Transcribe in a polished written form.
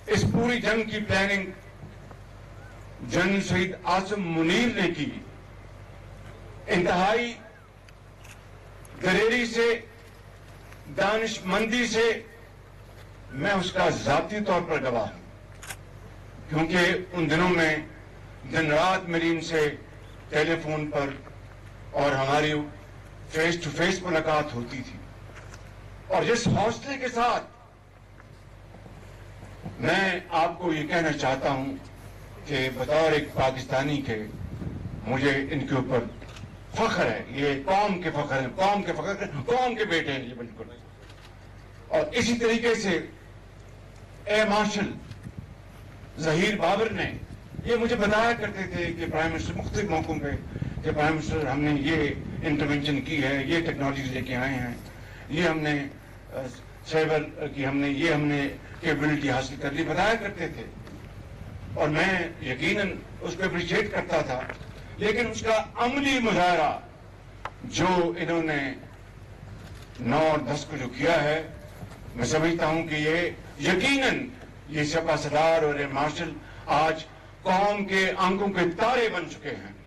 इस पूरी जंग की प्लानिंग जनरल शहीद आसिम मुनीर ने की। इंतहाई दलेरी से, दानिशमंदी से मैं उसका जाती तौर पर गवाह हूं, क्योंकि उन दिनों में दिन रात मेरी इनसे टेलीफोन पर और हमारी फेस टू फेस मुलाकात होती थी। और जिस हौसले के साथ मैं आपको ये कहना चाहता हूं कि बतौर एक पाकिस्तानी के मुझे इनके ऊपर फख्र है, ये कौम के फख्र है, कौम के बेटे हैं ये बिल्कुल। और इसी तरीके से एयर मार्शल जहीर बाबर ने ये मुझे बताया करते थे कि प्राइम मिनिस्टर मुख्तलिफ मौकों पे कि प्राइम मिनिस्टर हमने ये इंटरवेंशन की है, ये टेक्नोलॉजी लेके आए हैं, ये हमने साइबर की हमने कैपेबिलिटी हासिल कर ली, बताया करते थे। और मैं यकीनन उसको अप्रिशिएट करता था, लेकिन उसका अमली मुजाहरा जो इन्होंने 9 और 10 को जो किया है, मैं समझता हूं कि ये यकीनन ये सपा सरदार और ये मार्शल आज कौम के आंखों के तारे बन चुके हैं।